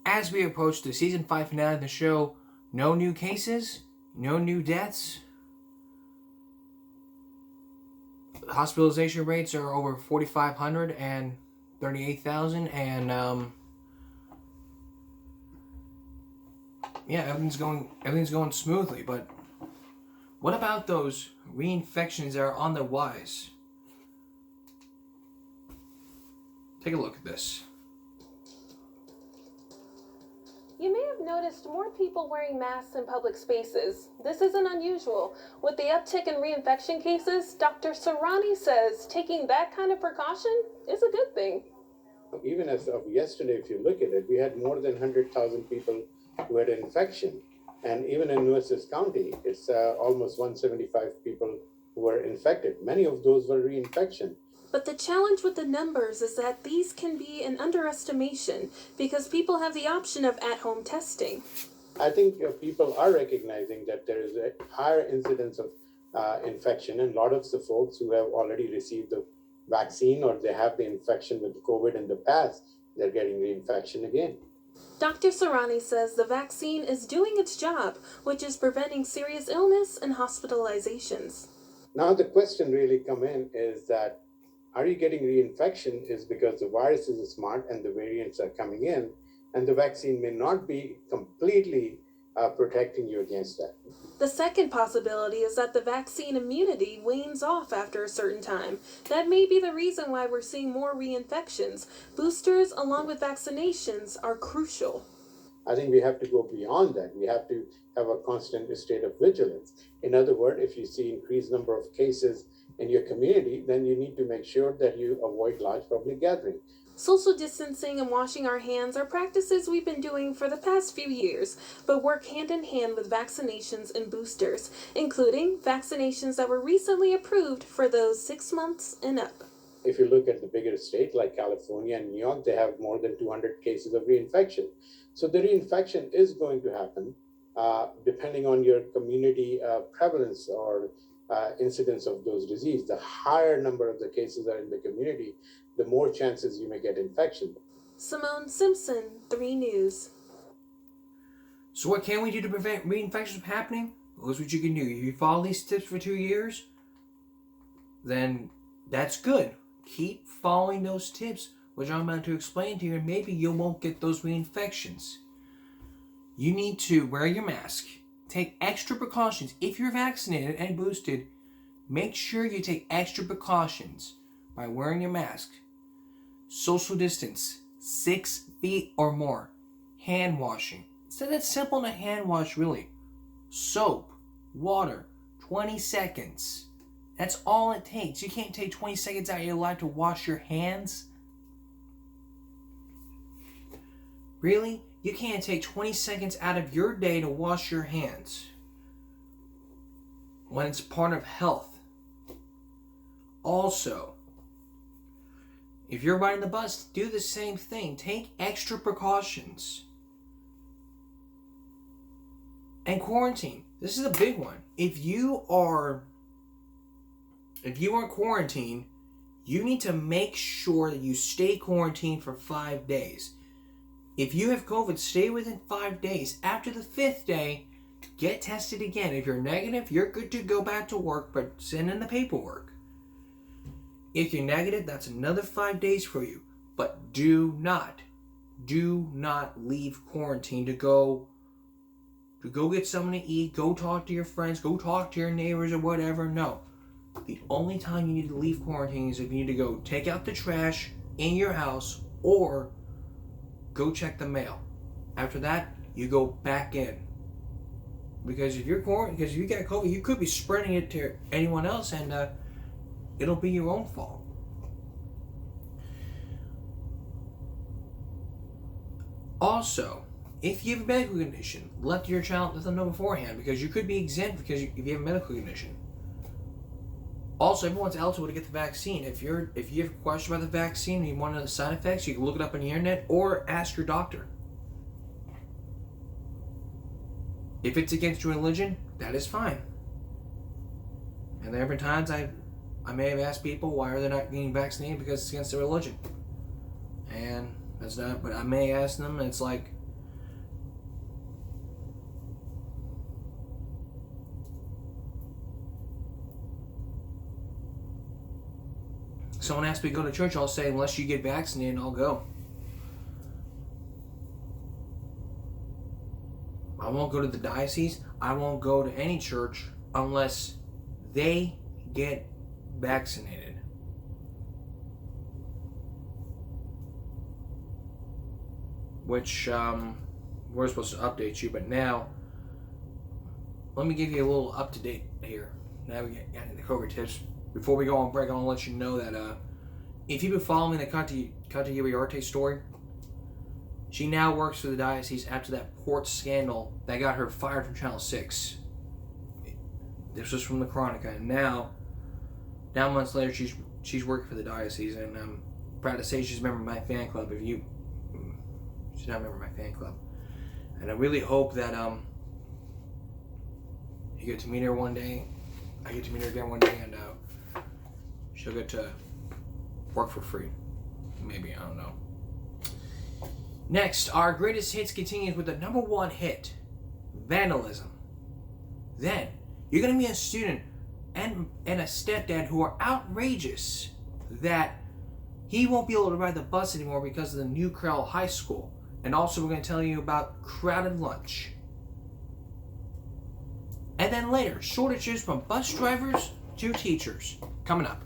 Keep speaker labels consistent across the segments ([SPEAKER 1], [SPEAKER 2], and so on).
[SPEAKER 1] as we approach the season 5 finale of the show, no new cases, no new deaths. Hospitalization rates are over 4,500 and 38,000, and yeah, everything's going smoothly. But what about those reinfections that are on the rise? Take a look at this.
[SPEAKER 2] You may have noticed more people wearing masks in public spaces. This isn't unusual. With the uptick in reinfection cases, Dr. Sarani says taking that kind of precaution is a good thing.
[SPEAKER 3] Even as of yesterday, if you look at it, we had more than 100,000 people who had an infection. And even in Nueces County, it's almost 175 people who were infected. Many of those were reinfection.
[SPEAKER 2] But the challenge with the numbers is that these can be an underestimation because people have the option of at-home testing.
[SPEAKER 3] I think people are recognizing that there is a higher incidence of infection, and a lot of the folks who have already received the vaccine or they have the infection with COVID in the past, they're getting reinfection again.
[SPEAKER 2] Dr. Sarani says the vaccine is doing its job, which is preventing serious illness and hospitalizations.
[SPEAKER 3] Now the question really come in is that, are you getting reinfection is because the virus is smart and the variants are coming in, and the vaccine may not be completely protecting you against that.
[SPEAKER 2] The second possibility is that the vaccine immunity wanes off after a certain time. That may be the reason why we're seeing more reinfections. Boosters along with vaccinations are crucial.
[SPEAKER 3] I think we have to go beyond that. We have to have a constant state of vigilance. In other words, if you see increased number of cases in your community, then you need to make sure that you avoid large public gatherings.
[SPEAKER 2] Social distancing and washing our hands are practices we've been doing for the past few years, but work hand in hand with vaccinations and boosters, including vaccinations that were recently approved for those 6 months and up.
[SPEAKER 3] If you look at the bigger states like California and New York, they have more than 200 cases of reinfection. So the reinfection is going to happen depending on your community prevalence or incidence of those diseases. The higher number of the cases are in the community, the more chances you may get infection.
[SPEAKER 2] Simone Simpson, 3 News.
[SPEAKER 1] So what can we do to prevent reinfections from happening? Well, here's what you can do. If you follow these tips for 2 years, then that's good. Keep following those tips, which I'm about to explain to you, and maybe you won't get those reinfections. You need to wear your mask. Take extra precautions. If you're vaccinated and boosted, make sure you take extra precautions by wearing your mask. Social distance, 6 feet or more. Hand washing. It's that simple to hand wash, really. Soap, water, 20 seconds. That's all it takes. You can't take 20 seconds out of your life to wash your hands. Really? You can't take 20 seconds out of your day to wash your hands when it's part of health. Also, if you're riding the bus, do the same thing. Take extra precautions. And quarantine. This is a big one. If you are quarantined, you need to make sure that you stay quarantined for 5 days. If you have COVID, stay within 5 days. After the 5th day, get tested again. If you're negative, you're good to go back to work, but send in the paperwork. If you're negative, that's another 5 days for you. But do not leave quarantine to go get something to eat, go talk to your friends, go talk to your neighbors or whatever. No. The only time you need to leave quarantine is if you need to go take out the trash in your house or go check the mail. After that, you go back in. Because if you're quarantined, because if you got COVID, you could be spreading it to anyone else, and it'll be your own fault. Also, if you have a medical condition, let them know beforehand, because you could be exempt because if you have a medical condition. Also, everyone's eligible to get the vaccine. If you have a question about the vaccine and you want to know the side effects, you can look it up on the internet or ask your doctor. If it's against your religion, that is fine. And there have been times I may have asked people why are they not getting vaccinated because it's against their religion. And that's not, but I may ask them, and it's like, someone asks me to go to church, I'll say, unless you get vaccinated, I'll go. I won't go to the diocese. I won't go to any church unless they get vaccinated. Which, we're supposed to update you, but now, let me give you a little up-to-date here. Now we get into the COVID tips. Before we go on break, I want to let you know that if you've been following the Cata Uriarte story, she now works for the diocese after that port scandal that got her fired from Channel 6. This was from the Chronica, and now months later, she's working for the diocese, and I'm proud to say she's a member of my fan club. She's not a member of my fan club, and I really hope that you get to meet her one day. I get to meet her again one day, and she'll get to work for free. Maybe, I don't know. Next, our greatest hits continues with the number one hit, vandalism. Then, you're going to meet a student and a stepdad who are outrageous that he won't be able to ride the bus anymore because of the new Crowell High School. And also, we're going to tell you about crowded lunch. And then later, shortages from bus drivers to teachers. Coming up.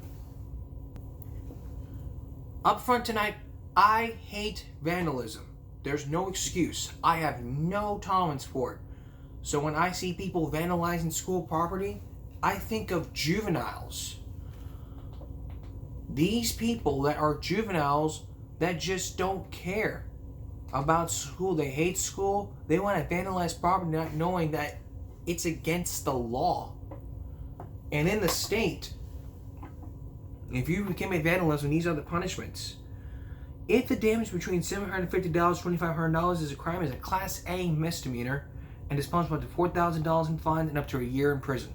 [SPEAKER 1] Up front tonight, I hate vandalism. There's no excuse. I have no tolerance for it. So when I see people vandalizing school property, I think of juveniles. These people that are juveniles that just don't care about school. They hate school. They want to vandalize property not knowing that it's against the law. And in the state, if you commit vandalism, these are the punishments. If the damage between $750 to $2,500 is a crime, is a Class A misdemeanor and is punishable up to $4,000 in fines and up to a year in prison.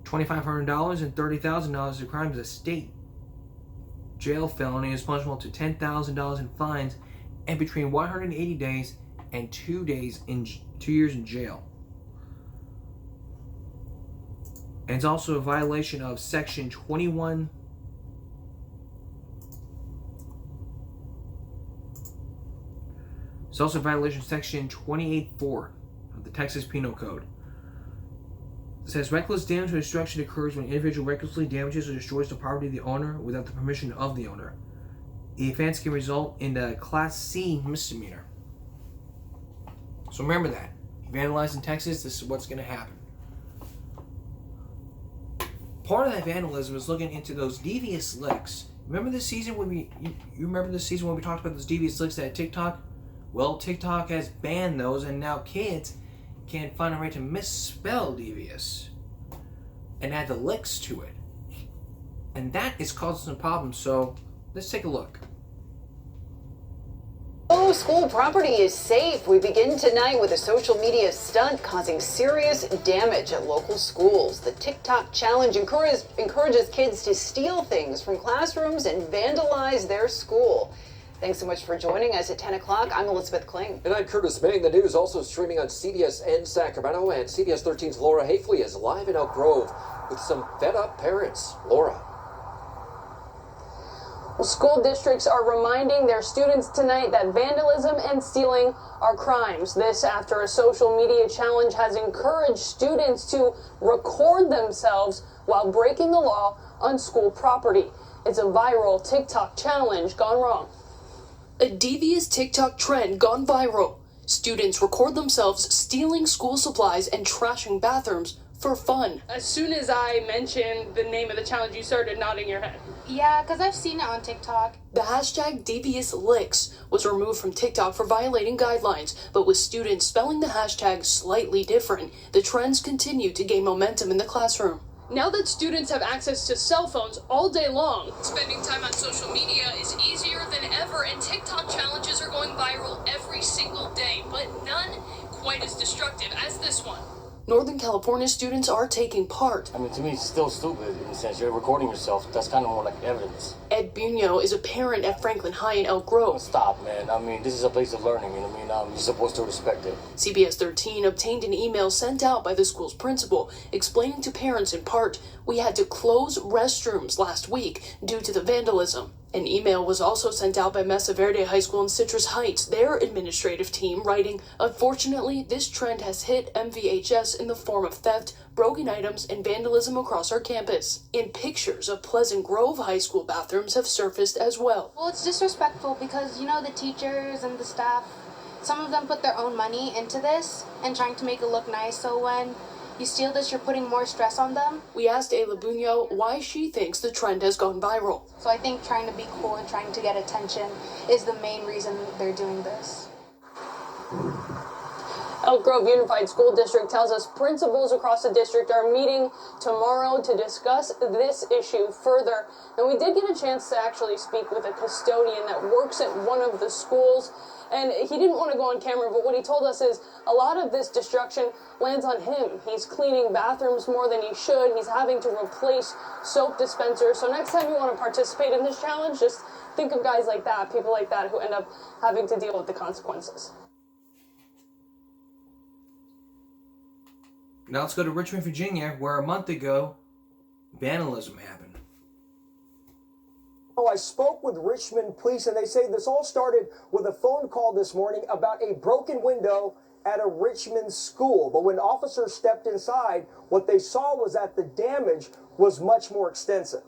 [SPEAKER 1] $2,500 and $30,000 is a crime, is a state jail felony, is punishable up to $10,000 in fines and between 180 days and 2 years in jail. And it's also a violation of Section 21. It's also a violation of Section 28.4 of the Texas Penal Code. It says reckless damage or destruction occurs when an individual recklessly damages or destroys the property of the owner without the permission of the owner. The offense can result in a Class C misdemeanor. So remember that. If you vandalize in Texas, this is what's going to happen. Part of that vandalism is looking into those devious licks. Remember this season when you remember this season when we talked about those devious licks at TikTok? Well, TikTok has banned those, and now kids can find a way to misspell devious and add the licks to it. And that is causing some problems, so let's take a look.
[SPEAKER 4] Oh, school property is safe. We begin tonight with a social media stunt causing serious damage at local schools. The TikTok challenge encourages kids to steal things from classrooms and vandalize their school. Thanks so much for joining us at 10 o'clock. I'm Elizabeth Kling.
[SPEAKER 5] And I'm Curtis Maine. The news also streaming on CBS in Sacramento, and CBS 13's Laura Hafley is live in Elk Grove with some fed-up parents. Laura.
[SPEAKER 2] Well, school districts are reminding their students tonight that vandalism and stealing are crimes. This after a social media challenge has encouraged students to record themselves while breaking the law on school property. It's a viral TikTok challenge gone wrong. A devious TikTok trend gone viral. Students record themselves stealing school supplies and trashing bathrooms for fun. As soon as I mentioned the name of the challenge, you started nodding your head.
[SPEAKER 6] Yeah, because I've seen it on TikTok.
[SPEAKER 2] The hashtag #DeviousLicks was removed from TikTok for violating guidelines, but with students spelling the hashtag slightly different, the trends continue to gain momentum in the classroom. Now that students have access to cell phones all day long, spending time on social media is easier than ever, and TikTok challenges are going viral every single day, but none quite as destructive as this one.
[SPEAKER 7] Northern California students are taking part.
[SPEAKER 8] I mean, to me, it's still stupid in a sense. You're recording yourself. That's kind of more like evidence.
[SPEAKER 7] Ed Buño is a parent at Franklin High in Elk Grove.
[SPEAKER 8] Stop, man. I mean, this is a place of learning, you know what I mean? You're supposed to respect it.
[SPEAKER 7] CBS 13 obtained an email sent out by the school's principal explaining to parents in part, "We had to close restrooms last week due to the vandalism." An email was also sent out by Mesa Verde High School in Citrus Heights, their administrative team, writing, "Unfortunately, this trend has hit MVHS in the form of theft, broken items, and vandalism across our campus." And pictures of Pleasant Grove High School bathrooms have surfaced as well.
[SPEAKER 6] Well, it's disrespectful because, the teachers and the staff, some of them put their own money into this and trying to make it look nice. So when you steal this, you're putting more stress on them.
[SPEAKER 7] We asked Ayla Buño why she thinks the trend has gone viral.
[SPEAKER 6] So I think trying to be cool and trying to get attention is the main reason they're doing this.
[SPEAKER 9] Elk Grove Unified School District tells us principals across the district are meeting tomorrow to discuss this issue further. And we did get a chance to actually speak with a custodian that works at one of the schools. And he didn't want to go on camera, but what he told us is a lot of this destruction lands on him. He's cleaning bathrooms more than he should. He's having to replace soap dispensers. So next time you want to participate in this challenge, just think of guys like that, people like that who end up having to deal with the consequences.
[SPEAKER 1] Now let's go to Richmond, Virginia, where a month ago, vandalism happened.
[SPEAKER 10] I spoke with Richmond police, and they say this all started with a phone call this morning about a broken window at a Richmond school. But when officers stepped inside, what they saw was that the damage was much more extensive.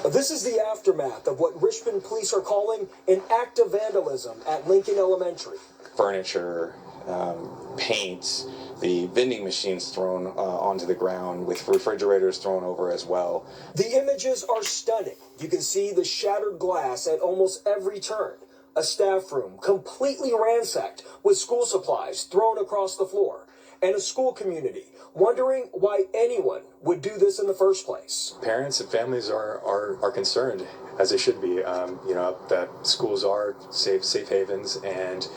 [SPEAKER 10] This is the aftermath of what Richmond police are calling an act of vandalism at Lincoln Elementary.
[SPEAKER 11] Furniture, paint, the vending machines thrown onto the ground with refrigerators thrown over as well.
[SPEAKER 10] The images are stunning. You can see the shattered glass at almost every turn. A staff room completely ransacked with school supplies thrown across the floor. And a school community wondering why anyone would do this in the first place.
[SPEAKER 11] Parents and families are concerned, as they should be, that schools are safe havens, and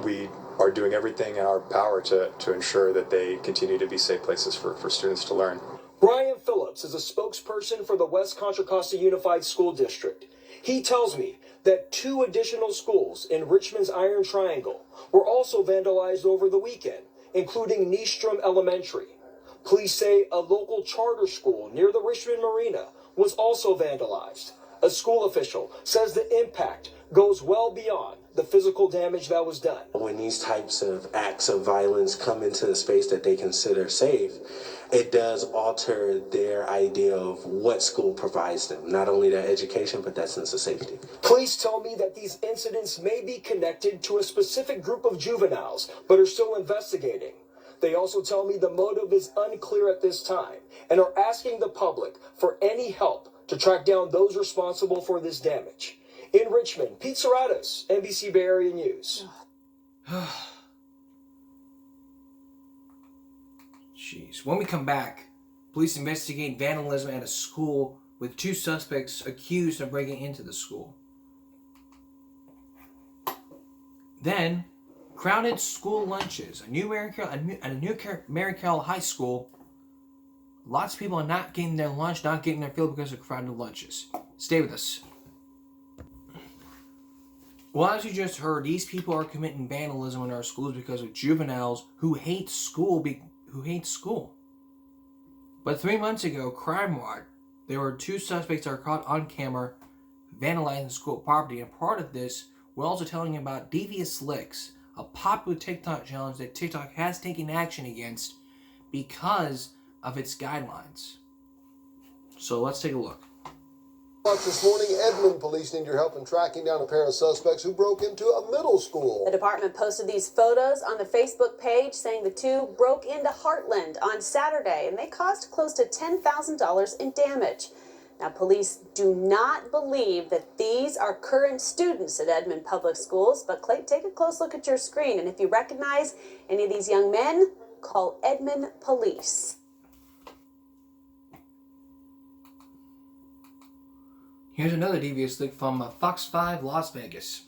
[SPEAKER 11] we are doing everything in our power to ensure that they continue to be safe places for students to learn.
[SPEAKER 10] Brian Phillips is a spokesperson for the West Contra Costa Unified School District. He tells me that 2 additional schools in Richmond's Iron Triangle were also vandalized over the weekend, including Nystrom Elementary. Police say a local charter school near the Richmond Marina was also vandalized. A school official says the impact goes well beyond the physical damage that was done.
[SPEAKER 12] When these types of acts of violence come into the space that they consider safe, it does alter their idea of what school provides them. Not only that education, but that sense of safety.
[SPEAKER 10] Police tell me that these incidents may be connected to a specific group of juveniles, but are still investigating. They also tell me the motive is unclear at this time and are asking the public for any help to track down those responsible for this damage. In Richmond, Pete Serratos, NBC Bay Area News.
[SPEAKER 1] Jeez. When we come back, police investigate vandalism at a school with 2 suspects accused of breaking into the school. Then, crowded school lunches. A new Mary Carroll High School. Lots of people are not getting their lunch, not getting their fill because of crowded lunches. Stay with us. Well, as you just heard, these people are committing vandalism in our schools because of juveniles who hate school. But 3 months ago, Crime Watch, there were 2 suspects that are caught on camera vandalizing school property. And part of this, we're also telling you about Devious Licks, a popular TikTok challenge that TikTok has taken action against because of its guidelines. So let's take a look.
[SPEAKER 13] This morning, Edmond police need your help in tracking down a pair of suspects who broke into a middle school.
[SPEAKER 14] The department posted these photos on the Facebook page saying the 2 broke into Heartland on Saturday and they caused close to $10,000 in damage. Now, police do not believe that these are current students at Edmond Public Schools, but take a close look at your screen, and if you recognize any of these young men, call Edmond Police.
[SPEAKER 1] Here's another devious lick from Fox 5 Las Vegas.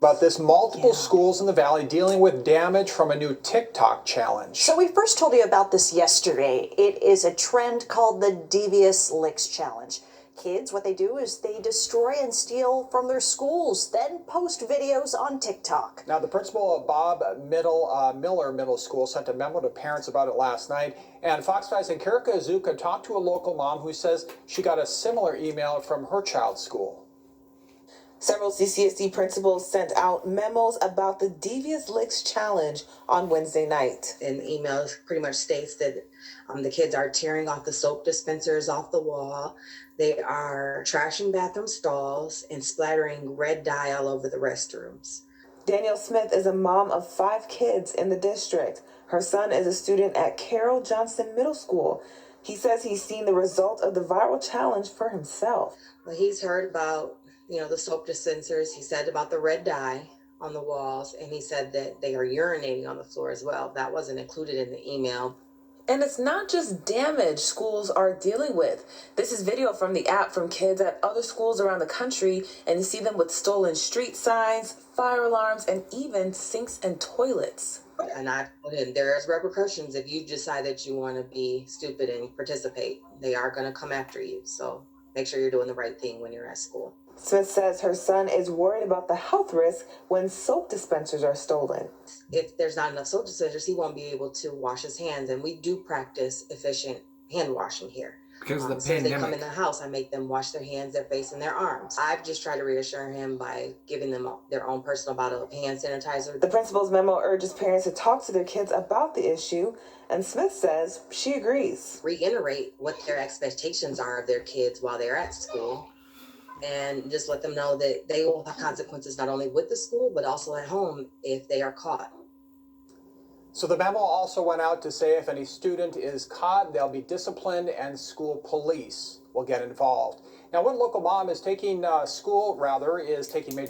[SPEAKER 15] About this, multiple schools in the valley dealing with damage from a new TikTok challenge.
[SPEAKER 16] So we first told you about this yesterday. It is a trend called the Devious Licks Challenge. Kids, what they do is they destroy and steal from their schools, then post videos on TikTok.
[SPEAKER 15] Now, the principal of Bob Miller Middle School sent a memo to parents about it last night, and Fox 5's Enkerika Azuka talked to a local mom who says she got a similar email from her child's school.
[SPEAKER 17] Several CCSD principals sent out memos about the Devious Licks Challenge on Wednesday night.
[SPEAKER 18] And the email pretty much states that the kids are tearing off the soap dispensers off the wall. They are trashing bathroom stalls and splattering red dye all over the restrooms.
[SPEAKER 17] Danielle Smith is a mom of 5 kids in the district. Her son is a student at Carroll Johnston Middle School. He says he's seen the result of the viral challenge for himself.
[SPEAKER 18] Well, he's heard about the soap dispensers. He said about the red dye on the walls, and he said that they are urinating on the floor as well. That wasn't included in the email.
[SPEAKER 17] And it's not just damage schools are dealing with. This is video from the app from kids at other schools around the country, and you see them with stolen street signs, fire alarms, and even sinks and toilets.
[SPEAKER 18] And I put in, there's repercussions if you decide that you want to be stupid and participate. They are going to come after you. So make sure you're doing the right thing when you're at school.
[SPEAKER 17] Smith says her son is worried about the health risk when soap dispensers are stolen.
[SPEAKER 18] If there's not enough soap dispensers, he won't be able to wash his hands. And we do practice efficient hand washing here.
[SPEAKER 1] Because of the
[SPEAKER 18] so
[SPEAKER 1] pandemic.
[SPEAKER 18] If they come in the house, I make them wash their hands, their face, and their arms. I've just tried to reassure him by giving them their own personal bottle of hand sanitizer.
[SPEAKER 17] The principal's memo urges parents to talk to their kids about the issue, and Smith says she agrees.
[SPEAKER 18] Reiterate what their expectations are of their kids while they're at school, and just let them know that they will have consequences not only with the school, but also at home if they are caught.
[SPEAKER 15] So the memo also went out to say if any student is caught, they'll be disciplined and school police will get involved. Now, one local mom is taking major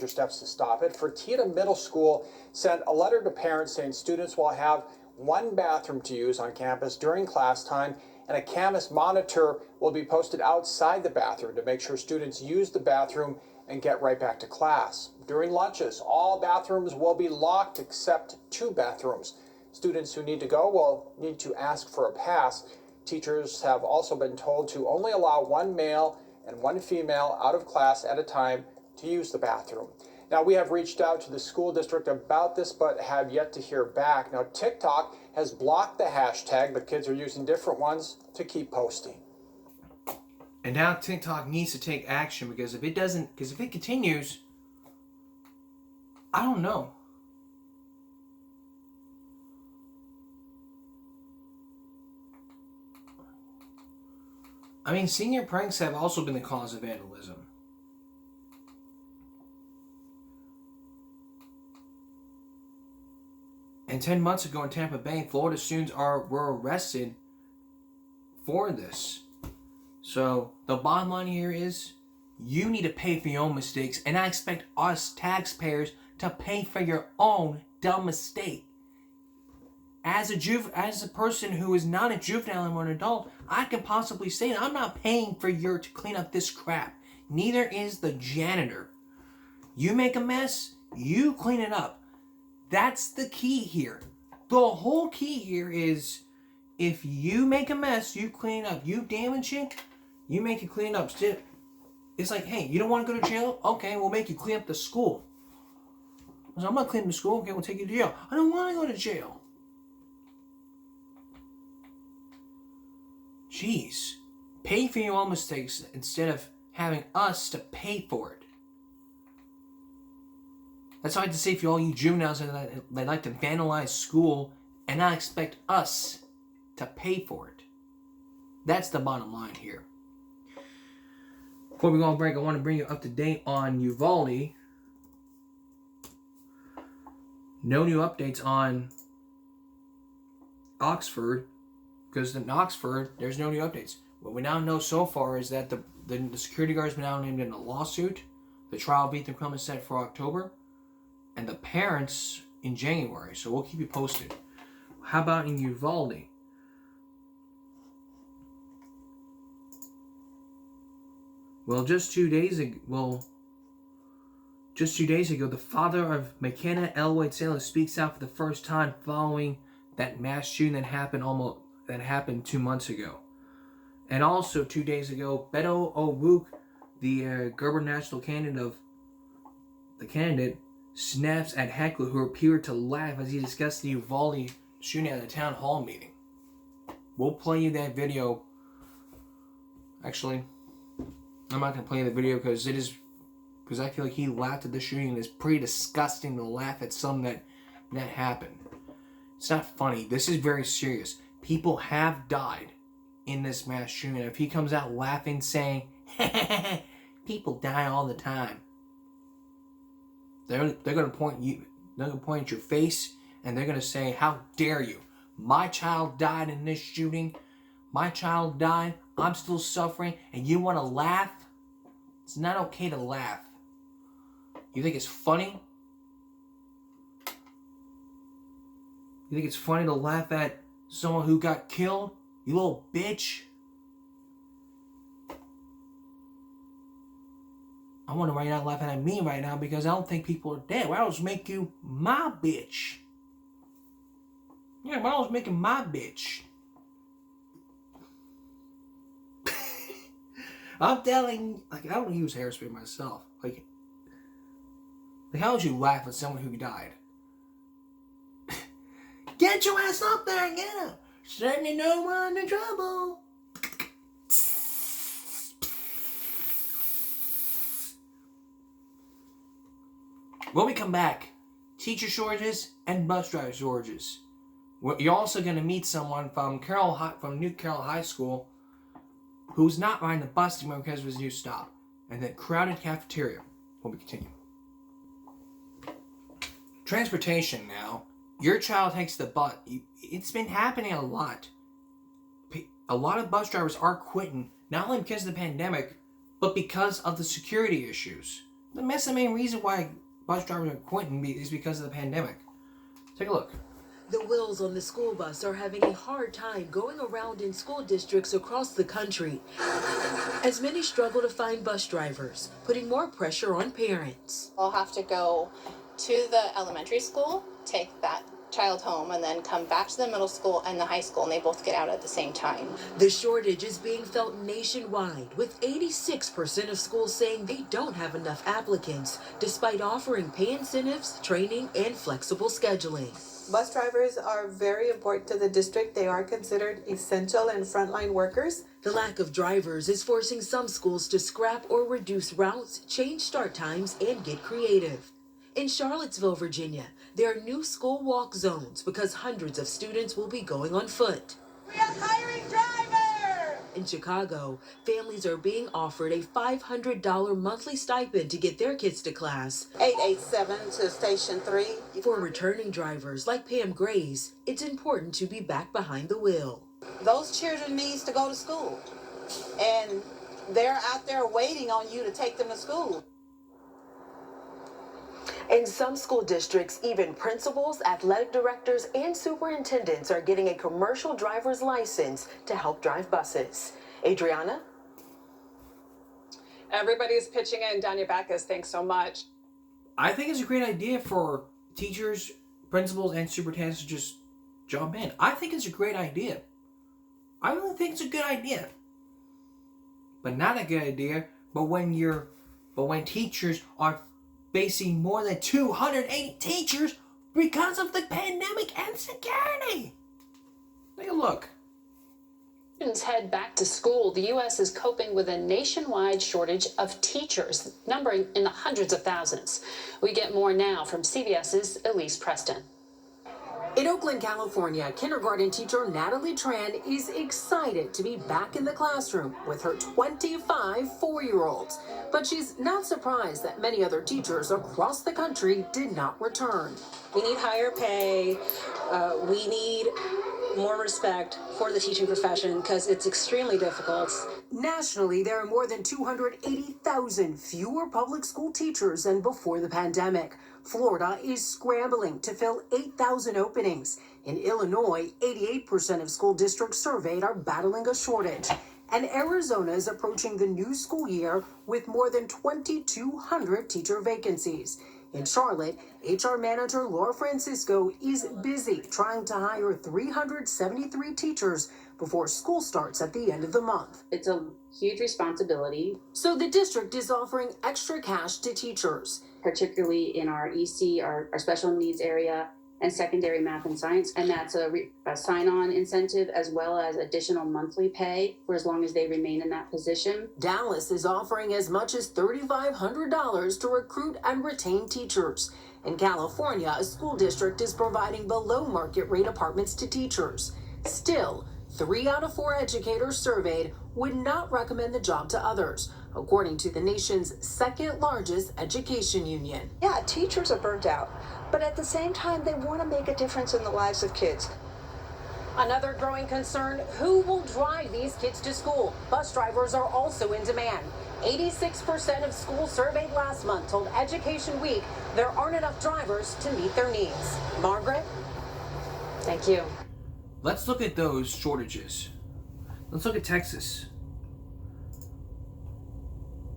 [SPEAKER 15] steps to stop it. Fertitta Middle School sent a letter to parents saying students will have one bathroom to use on campus during class time, and a campus monitor will be posted outside the bathroom to make sure students use the bathroom and get right back to class. During lunches, all bathrooms will be locked except 2 bathrooms. Students who need to go will need to ask for a pass. Teachers have also been told to only allow 1 male and 1 female out of class at a time to use the bathroom. Now, we have reached out to the school district about this, but have yet to hear back. Now, TikTok has blocked the hashtag, but kids are using different ones to keep posting.
[SPEAKER 1] And now TikTok needs to take action, because if it continues, I don't know. I mean, senior pranks have also been the cause of vandalism. And 10 months ago in Tampa Bay, Florida students were arrested for this. So the bottom line here is you need to pay for your own mistakes, and I expect us taxpayers to pay for your own dumb mistake. As a person who is not a juvenile and an adult, I can possibly say that I'm not paying for you to clean up this crap. Neither is the janitor. You make a mess, you clean it up. That's the key here. The whole key here is if you make a mess, you clean it up. You damage it, you make it clean up. It's like, hey, you don't want to go to jail? Okay, we'll make you clean up the school. So I'm not cleaning the school. Okay, we'll take you to jail. I don't want to go to jail. Jeez. Pay for your own mistakes instead of having us to pay for it. That's why I have to say for all you juveniles that like to vandalize school and not expect us to pay for it. That's the bottom line here. Before we go on break, I want to bring you up to date on Uvalde. No new updates on Oxford, because in Oxford, there's no new updates. What we now know so far is that the security guards have been now named in a lawsuit. The trial beat them coming set for October. And the parents in January. So we'll keep you posted. How about in Uvalde? Well, just 2 days ago, Just 2 days ago, the father of McKenna Elway Taylor speaks out for the first time following that mass shooting that happened 2 months ago. And also 2 days ago, Beto O'Rourke, the gubernatorial candidate snaps at heckler who appeared to laugh as he discussed the Uvalde shooting at a town hall meeting. We'll play you that video. Actually, I'm not going to play the video because I feel like he laughed at the shooting and it's pretty disgusting to laugh at something that happened. It's not funny. This is very serious. People have died in this mass shooting. If he comes out laughing saying, people die all the time, they're going to point at your face and they're going to say, how dare you? My child died in this shooting. My child died. I'm still suffering and you want to laugh? It's not okay to laugh. You think it's funny? You think it's funny to laugh at someone who got killed? You little bitch. I wonder why you're not laughing at me right now because I don't think people are dead. Why don't you make you my bitch? Yeah, why don't you make him my bitch? I'm telling, like, I don't use hairspray myself. Like how would you laugh at someone who died? Get your ass up there and get him. Certainly no one in trouble. When we come back, teacher shortages and bus driver shortages. You're also going to meet someone from New Carroll High School who's not riding the bus anymore because of his new stop. And then crowded cafeteria when we continue. Transportation now. Your child takes the bus. It's been happening a lot. A lot of bus drivers are quitting, not only because of the pandemic, but because of the security issues. That's the main reason why bus drivers are quitting is because of the pandemic. Take a look.
[SPEAKER 19] The wheels on the school bus are having a hard time going around in school districts across the country, as many struggle to find bus drivers, putting more pressure on parents.
[SPEAKER 20] I'll have to go to the elementary school, take that child home, and then come back to the middle school and the high school, and they both get out at the same time.
[SPEAKER 19] The shortage is being felt nationwide, with 86% of schools saying they don't have enough applicants, despite offering pay incentives, training, and flexible scheduling.
[SPEAKER 21] Bus drivers are very important to the district. They are considered essential and frontline workers.
[SPEAKER 19] The lack of drivers is forcing some schools to scrap or reduce routes, change start times, and get creative. In Charlottesville, Virginia, there are new school walk zones because hundreds of students will be going on foot.
[SPEAKER 22] We are hiring drivers!
[SPEAKER 19] In Chicago, families are being offered a $500 monthly stipend to get their kids to class.
[SPEAKER 21] 887 to Station 3.
[SPEAKER 19] For returning drivers like Pam Grays, it's important to be back behind the wheel.
[SPEAKER 21] Those children need to go to school, and they're out there waiting on you to take them to school.
[SPEAKER 19] In some school districts, even principals, athletic directors, and superintendents are getting a commercial driver's license to help drive buses. Adriana?
[SPEAKER 23] Everybody's pitching in. Danya Backus, thanks so much.
[SPEAKER 1] I think it's a great idea for teachers, principals, and superintendents to just jump in. I think it's a great idea. I really think it's a good idea. But not a good idea, but when teachers are facing more than 280 teachers because of the pandemic and security. Take a look.
[SPEAKER 24] Students head back to school. The U.S. is coping with a nationwide shortage of teachers, numbering in the hundreds of thousands. We get more now from CBS's Elise Preston.
[SPEAKER 19] In Oakland, California, kindergarten teacher Natalie Tran is excited to be back in the classroom with her 25 four-year-olds. But she's not surprised that many other teachers across the country did not return.
[SPEAKER 25] We need higher pay. We need more respect for the teaching profession because it's extremely difficult.
[SPEAKER 19] Nationally, there are more than 280,000 fewer public school teachers than before the pandemic. Florida is scrambling to fill 8,000 openings. In Illinois, 88% of school districts surveyed are battling a shortage. And Arizona is approaching the new school year with more than 2,200 teacher vacancies. In Charlotte, HR manager Laura Francisco is busy trying to hire 373 teachers before school starts at the end of the month.
[SPEAKER 2] It's a huge responsibility.
[SPEAKER 19] So the district is offering extra cash to teachers,
[SPEAKER 2] particularly in our EC, our special needs area, and secondary math and science. And that's a sign-on incentive as well as additional monthly pay for as long as they remain in that position.
[SPEAKER 19] Dallas is offering as much as $3,500 to recruit and retain teachers. In California, a school district is providing below market rate apartments to teachers. Still, 3 out of 4 educators surveyed would not recommend the job to others, according to the nation's second largest education union.
[SPEAKER 16] Yeah, teachers are burnt out, but at the same time, they want to make a difference in the lives of kids.
[SPEAKER 19] Another growing concern, who will drive these kids to school? Bus drivers are also in demand. 86% of schools surveyed last month told Education Week there aren't enough drivers to meet their needs. Margaret?
[SPEAKER 2] Thank you.
[SPEAKER 1] Let's look at those shortages. Let's look at Texas.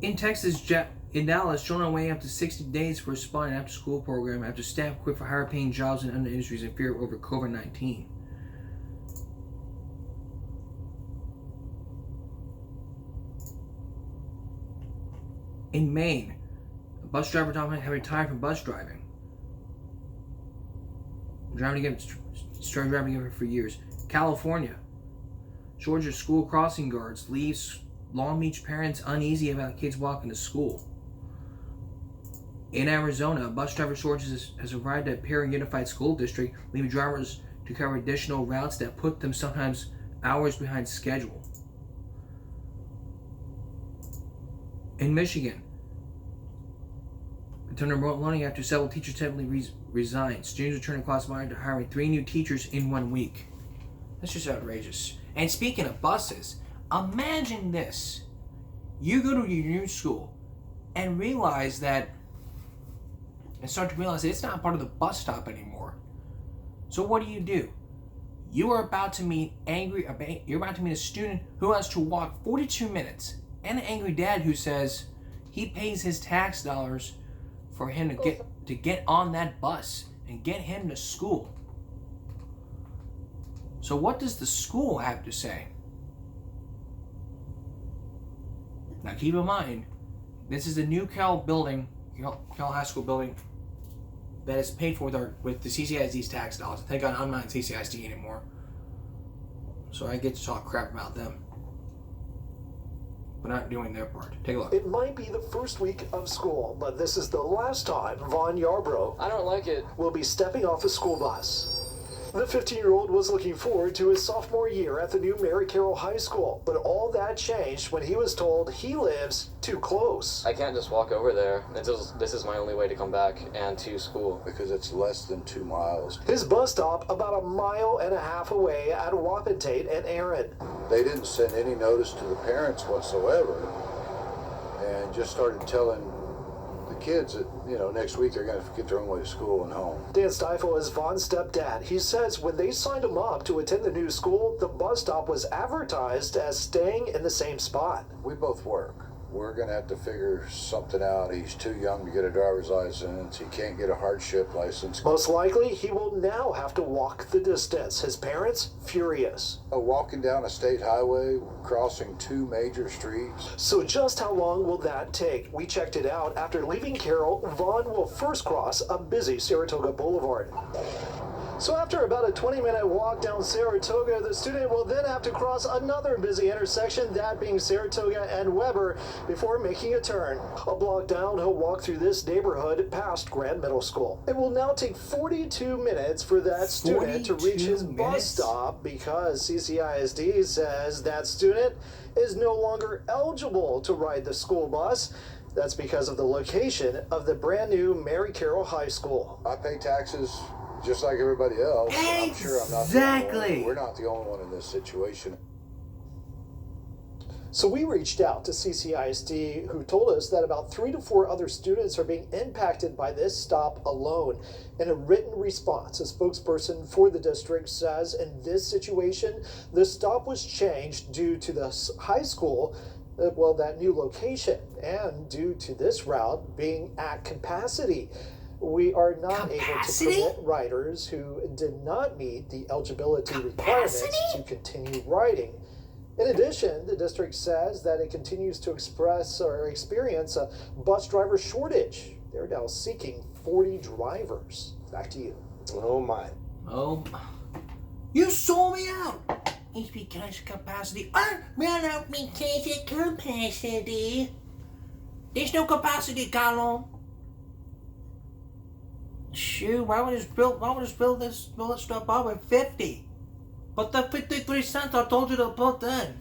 [SPEAKER 1] In Texas, in Dallas, children are waiting up to 60 days for a spot in an after-school program after staff quit for higher-paying jobs in other industries in fear over COVID-19. In Maine, a bus driver had retired from bus driving. Started driving again for years. California, Georgia school crossing guards leaves Long Beach parents uneasy about kids walking to school. In Arizona, a bus driver shortage has arrived at Perry Unified School District, leaving drivers to cover additional routes that put them sometimes hours behind schedule. In Michigan, returned to remote learning after several teachers temporarily resigned. Students returned to classified to hiring 3 new teachers in 1 week. That's just outrageous. And speaking of buses, imagine this. You go to your new school and start to realize that it's not part of the bus stop anymore. So what do? You are about to meet you're about to meet a student who has to walk 42 minutes and an angry dad who says he pays his tax dollars for him to get on that bus and get him to school. So what does the school have to say? Now keep in mind, this is a new Cal High School building that is paid for with the CCISD's tax dollars. Thank God I'm not in CCISD anymore, so I get to talk crap about them. But not doing their part. Take a look.
[SPEAKER 10] It might be the first week of school, but this is the last time Vaughn Yarbrough,
[SPEAKER 3] I don't like it,
[SPEAKER 10] will be stepping off the school bus. The 15-year-old was looking forward to his sophomore year at the new Mary Carroll High School, but all that changed when he was told he lives too close.
[SPEAKER 3] I can't just walk over there. This is my only way to come back and to school.
[SPEAKER 4] Because it's less than 2 miles.
[SPEAKER 10] His bus stop about 1.5 miles away at Wapentate and Aaron.
[SPEAKER 4] They didn't send any notice to the parents whatsoever, and just started telling the kids that, next week they're going to get their own way to school and home.
[SPEAKER 10] Dan Stiefel is Vaughn's stepdad. He says when they signed him up to attend the new school, the bus stop was advertised as staying in the same spot.
[SPEAKER 4] We both work. We're going to have to figure something out. He's too young to get a driver's license. He can't get a hardship license.
[SPEAKER 10] Most likely, he will now have to walk the distance. His parents, furious.
[SPEAKER 4] Walking down a state highway, crossing 2 major streets.
[SPEAKER 10] So just how long will that take? We checked it out. After leaving Carroll, Vaughn will first cross a busy Saratoga Boulevard. So after about a 20-minute walk down Saratoga, the student will then have to cross another busy intersection, that being Saratoga and Weber, before making a turn. A block down, he'll walk through this neighborhood past Grand Middle School. It will now take 42 minutes for that student to reach his bus stop because CCISD says that student is no longer eligible to ride the school bus. That's because of the location of the brand new Mary Carroll High School.
[SPEAKER 4] I pay taxes just like everybody else.
[SPEAKER 1] Exactly.
[SPEAKER 4] I'm sure I'm not the only one. We're not the only one in this situation.
[SPEAKER 5] So we reached out to CCISD, who told us that about 3 to 4 other students are being impacted by this stop alone. In a written response, a spokesperson for the district says in this situation, the stop was changed due to the high school, that new location, and due to this route being at capacity. We are not able to permit riders who did not meet the eligibility requirements to continue riding. In addition, the district says that it continues to experience a bus driver shortage. They're now seeking 40 drivers. Back to you.
[SPEAKER 13] Oh my.
[SPEAKER 1] Oh, you saw me out. It's because capacity. Because of capacity. There's no capacity, Carlo. Shoot, why would just build this stuff up at 50? But the 53 cents I told you to put in.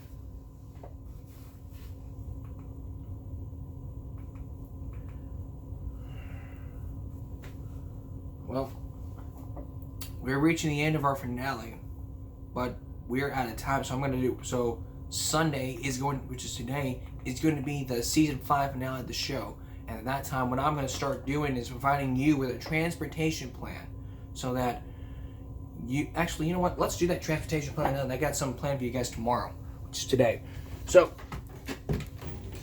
[SPEAKER 1] Well, we're reaching the end of our finale, but we're out of time, so Sunday is going, which is today, is going to be the season 5 finale of the show. And at that time, what I'm going to start doing is providing you with a transportation plan, so that you actually, you know what? Let's do that transportation plan. And I got something planned for you guys tomorrow, which is today. So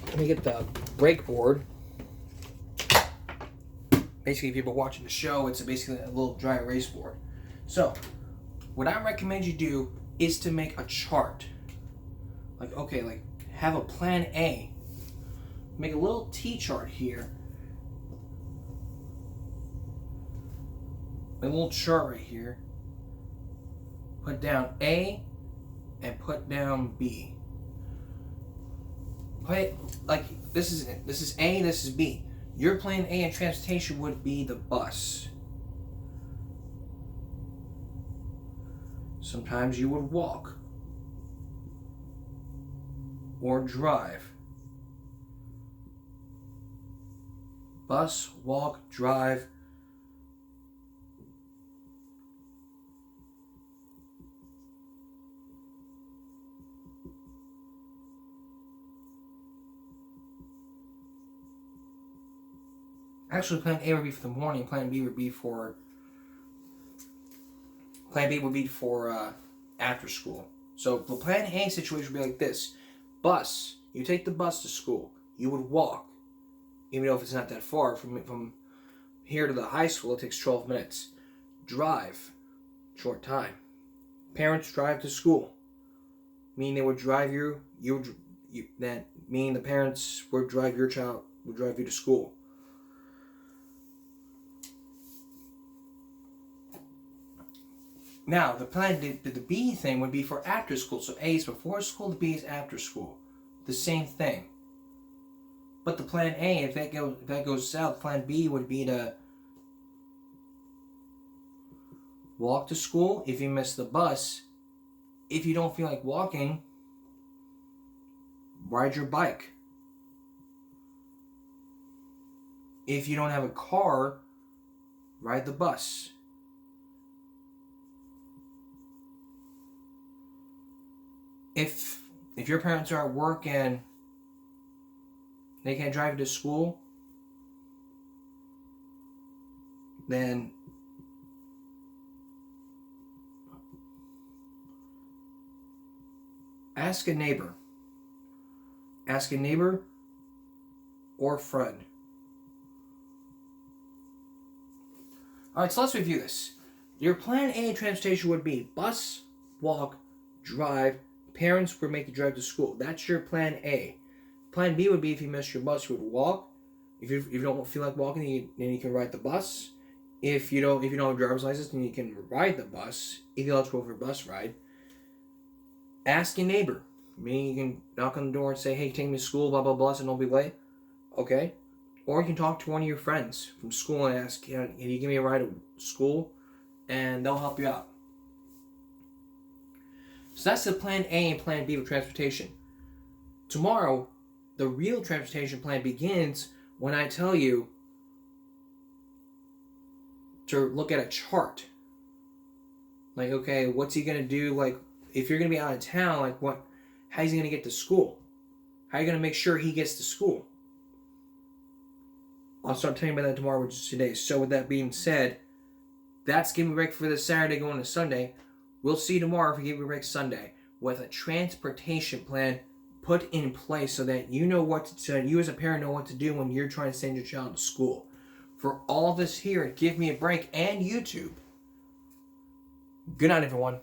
[SPEAKER 1] let me get the brake board. Basically, if you've been watching the show, it's basically a little dry erase board. So what I recommend you do is to make a chart. Like have a plan A. Make a little T-chart here. A little chart right here. Put down A and put down B. Put this is A, this is B. Your plan A in transportation would be the bus. Sometimes you would walk or drive. Bus, walk, drive. Actually, plan A would be for the morning. Plan B would be for after school. So the plan A situation would be like this: bus. You take the bus to school. You would walk, even though if it's not that far from here to the high school. It takes 12 minutes. Drive, short time. Parents drive to school. Meaning they would drive you. That meaning the parents would drive your child. Would drive you to school. Now, the B thing would be for after school. So A is before school, the B is after school. The same thing. But the plan A, if that goes south, plan B would be to walk to school if you miss the bus. If you don't feel like walking, ride your bike. If you don't have a car, ride the bus. If your parents are at work and they can't drive you to school, then ask a neighbor. Ask a neighbor or friend. Alright, so let's review this. Your plan A transportation would be bus, walk, drive. Parents would make you drive to school. That's your plan A. Plan B would be if you miss your bus, you would walk. If you don't feel like walking, then you can ride the bus. If you don't have a driver's license, then you can ride the bus. If you're eligible for a bus ride. Ask your neighbor. Meaning you can knock on the door and say, hey, take me to school, blah, blah, blah, and don't be late. Okay? Or you can talk to one of your friends from school and ask, can you give me a ride to school? And they'll help you out. So that's the plan A and plan B for transportation. Tomorrow, the real transportation plan begins when I tell you to look at a chart. Like, okay, what's he going to do? Like, if you're going to be out of town, how's he going to get to school? How are you going to make sure he gets to school? I'll start telling you about that tomorrow, which is today. So with that being said, that's Give Me a Break for this Saturday going to Sunday. We'll see you tomorrow for Give Me a Break Sunday with a transportation plan put in place so that you know what to, you as a parent know what to do when you're trying to send your child to school. For all of us here at Give Me a Break and YouTube, good night, everyone.